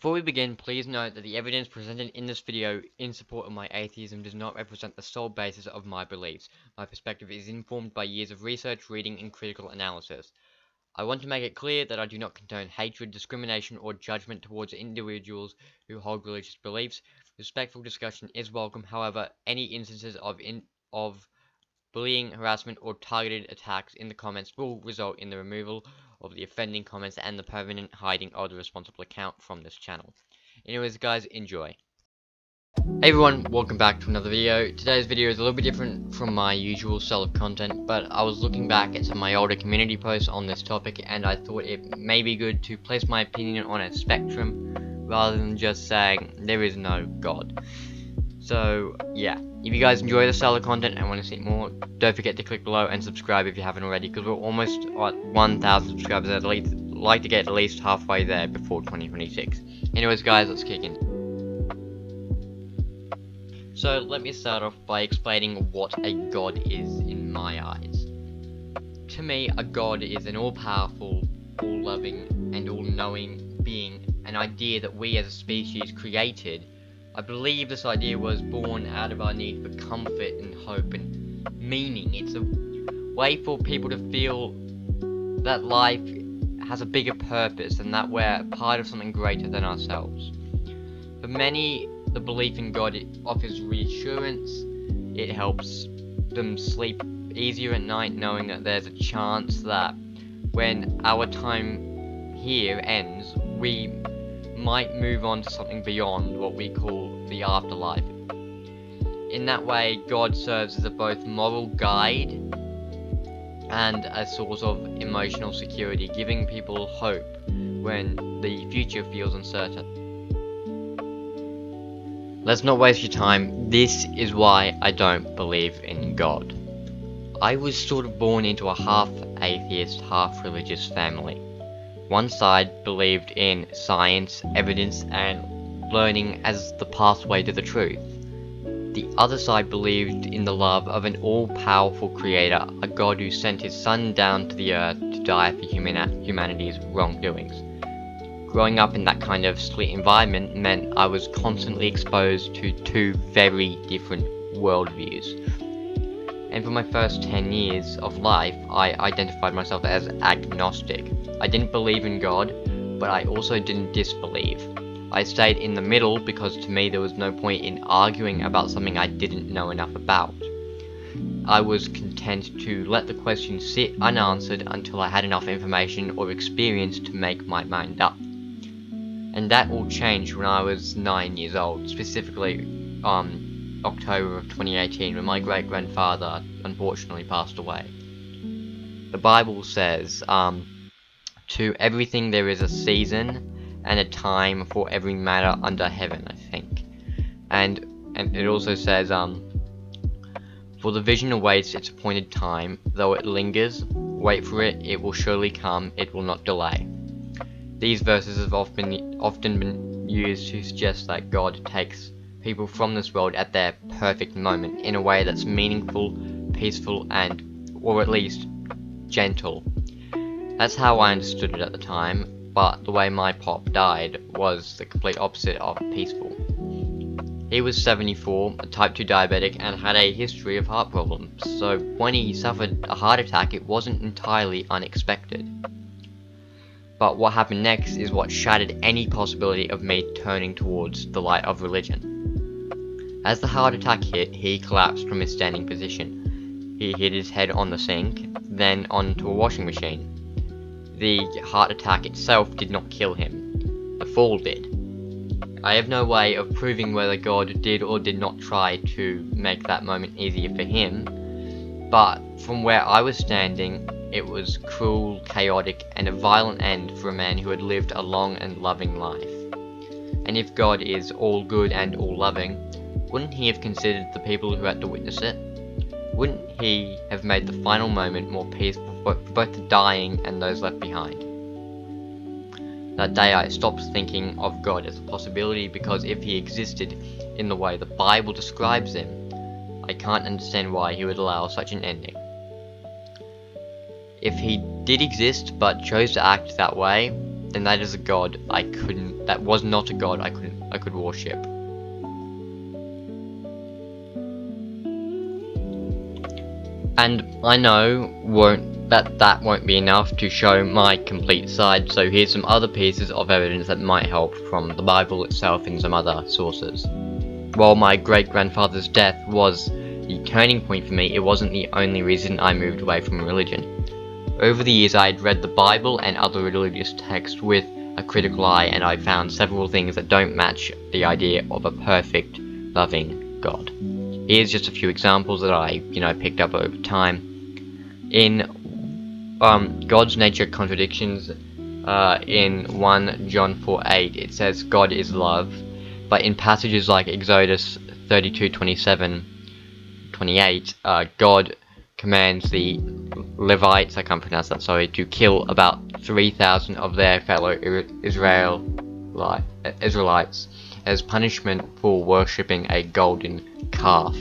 Before we begin, please note that the evidence presented in this video in support of my atheism does not represent the sole basis of my beliefs. My perspective is informed by years of research, reading, and critical analysis. I want to make it clear that I do not condone hatred, discrimination, or judgment towards individuals who hold religious beliefs. Respectful discussion is welcome. However, any instances of bullying, harassment, or targeted attacks in the comments will result in the removal of the offending comments and the permanent hiding of the responsible account from this channel. Anyways, guys, enjoy. Hey everyone, welcome back to another video. Today's video is a little bit different from my usual style of content, but I was looking back at some of my older community posts on this topic, and I thought it may be good to place my opinion on a spectrum rather than just saying there is no God. So yeah, if you guys enjoy this style of content and want to see more, don't forget to click below and subscribe if you haven't already, because we're almost at 1,000 subscribers. I'd like to get at least halfway there before 2026. Anyways guys, let's kick in. So let me start off by explaining what a god is in my eyes. To me, a god is an all-powerful, all-loving, and all-knowing being, an idea that we as a species created. I believe this idea was born out of our need for comfort and hope and meaning. It's a way for people to feel that life has a bigger purpose and that we're part of something greater than ourselves. For many, the belief in God offers reassurance. It helps them sleep easier at night knowing that there's a chance that when our time here ends, we might move on to something beyond what we call the afterlife. In that way, God serves as a both moral guide and a source of emotional security, giving people hope when the future feels uncertain. Let's not waste your time. This is why I don't believe in God. I was sort of born into a half atheist, half religious family. One side believed in science, evidence, and learning as the pathway to the truth. The other side believed in the love of an all-powerful creator, a God who sent his son down to the earth to die for humanity's wrongdoings. Growing up in that kind of split environment meant I was constantly exposed to two very different worldviews. And for my first 10 years of life, I identified myself as agnostic. I didn't believe in God, but I also didn't disbelieve. I stayed in the middle because to me there was no point in arguing about something I didn't know enough about. I was content to let the question sit unanswered until I had enough information or experience to make my mind up. And that all changed when I was 9 years old, specifically October of 2018, when my great-grandfather unfortunately passed away. The Bible says, to everything there is a season and a time for every matter under heaven, I think. And it also says, for the vision awaits its appointed time, though it lingers, wait for it, it will surely come, it will not delay. These verses have often been used to suggest that God takes people from this world at their perfect moment in a way that's meaningful, peaceful, or at least gentle. That's how I understood it at the time, but the way my pop died was the complete opposite of peaceful. He was 74, a type 2 diabetic, and had a history of heart problems, so when he suffered a heart attack it wasn't entirely unexpected. But what happened next is what shattered any possibility of me turning towards the light of religion. As the heart attack hit, he collapsed from his standing position. He hit his head on the sink, then onto a washing machine. The heart attack itself did not kill him. The fall did. I have no way of proving whether God did or did not try to make that moment easier for him, but from where I was standing, it was cruel, chaotic, and a violent end for a man who had lived a long and loving life. And if God is all good and all loving, wouldn't he have considered the people who had to witness it? Wouldn't he have made the final moment more peaceful for both the dying and those left behind? That day I stopped thinking of God as a possibility, because if he existed in the way the Bible describes him, I can't understand why he would allow such an ending. If he did exist but chose to act that way, then that is a god that was not a god I could worship. And I know that won't be enough to show my complete side, so here's some other pieces of evidence that might help from the Bible itself and some other sources. While my great-grandfather's death was the turning point for me, it wasn't the only reason I moved away from religion. Over the years I had read the Bible and other religious texts with a critical eye, and I found several things that don't match the idea of a perfect, loving God. Here's just a few examples that I picked up over time. In God's nature contradictions, in 1 John 4:8, it says God is love, but in passages like Exodus 32:27-28, God commands the Levites, I can't pronounce that, sorry, to kill about 3,000 of their fellow Israelites as punishment for worshipping a golden calf.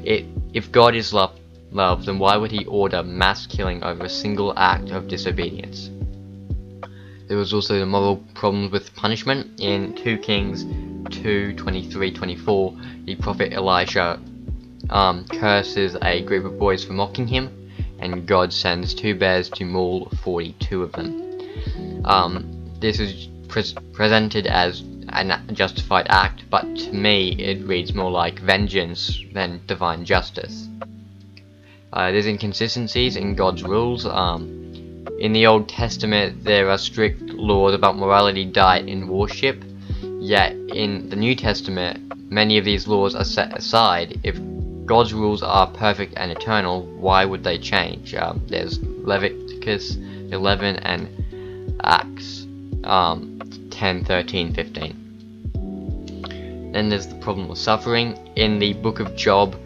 If God is love, then why would he order mass killing over a single act of disobedience? There was also the moral problems with punishment. In 2 Kings 2:23-24, the prophet Elisha curses a group of boys for mocking him, and God sends 2 bears to maul 42 of them. This is presented as a justified act, but to me it reads more like vengeance than divine justice. There's inconsistencies in God's rules. In the Old Testament there are strict laws about morality, diet and worship, yet in the New Testament many of these laws are set aside. If God's rules are perfect and eternal, why would they change? There's Leviticus 11 and Acts 10, 13, 15. Then there's the problem of suffering. In the book of Job,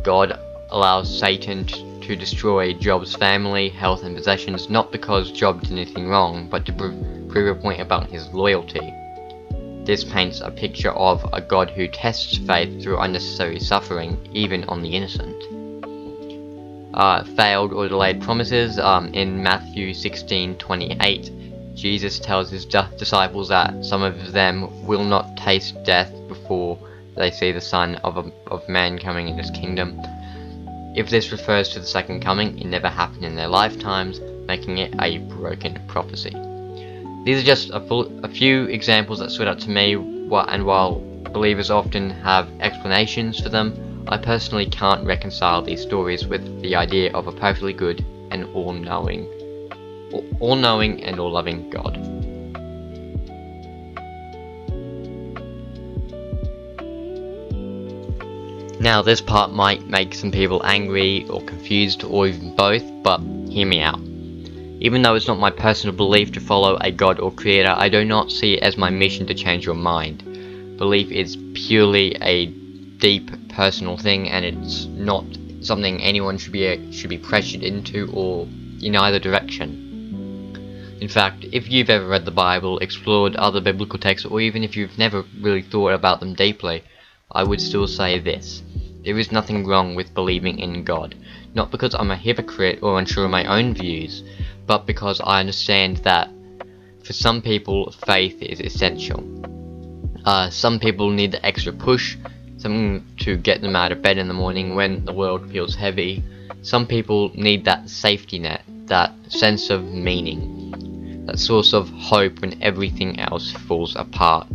God allows Satan to destroy Job's family, health and possessions, not because Job did anything wrong, but to prove a point about his loyalty. This paints a picture of a God who tests faith through unnecessary suffering, even on the innocent. Failed or delayed promises. In Matthew 16:28, Jesus tells his disciples that some of them will not taste death before they see the Son of Man coming in his kingdom. If this refers to the second coming, it never happened in their lifetimes, making it a broken prophecy. These are just a few examples that stood out to me, and while believers often have explanations for them, I personally can't reconcile these stories with the idea of a perfectly good and all-knowing and all-loving God. Now this part might make some people angry or confused or even both, but hear me out. Even though it's not my personal belief to follow a God or creator, I do not see it as my mission to change your mind. Belief is purely a deep personal thing, and it's not something anyone should be pressured into or in either direction. In fact, if you've ever read the Bible, explored other biblical texts, or even if you've never really thought about them deeply, I would still say this: there is nothing wrong with believing in God, not because I'm a hypocrite or unsure of my own views, but because I understand that for some people faith is essential. Some people need the extra push, something to get them out of bed in the morning when the world feels heavy. Some people need that safety net, that sense of meaning, that source of hope when everything else falls apart.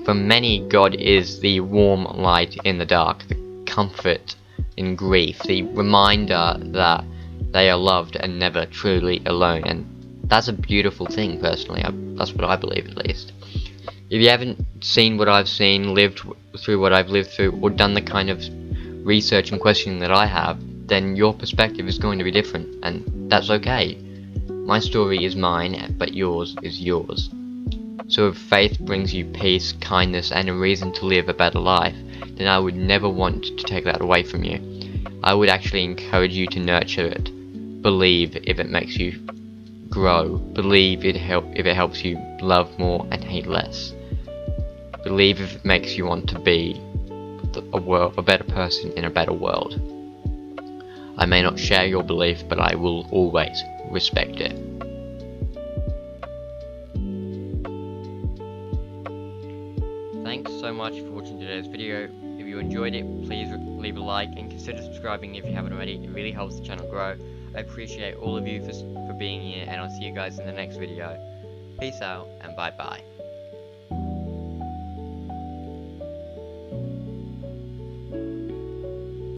For many, God is the warm light in the dark, the comfort in grief, the reminder that they are loved and never truly alone, and that's a beautiful thing. Personally, that's what I believe, at least. If you haven't seen what I've seen, lived through what I've lived through, or done the kind of research and questioning that I have, then your perspective is going to be different, and that's okay. My story is mine, but yours is yours. So if faith brings you peace, kindness, and a reason to live a better life, then I would never want to take that away from you. I would actually encourage you to nurture it. Believe if it makes you grow. Believe if it helps you love more and hate less. Believe if it makes you want to be a better person in a better world. I may not share your belief, but I will always respect it. thanks so much for watching today's video. If you enjoyed it, please leave a like and consider subscribing if you haven't already. It really helps the channel grow. I appreciate all of you for being here, and I'll see you guys in the next video. Peace out and bye bye.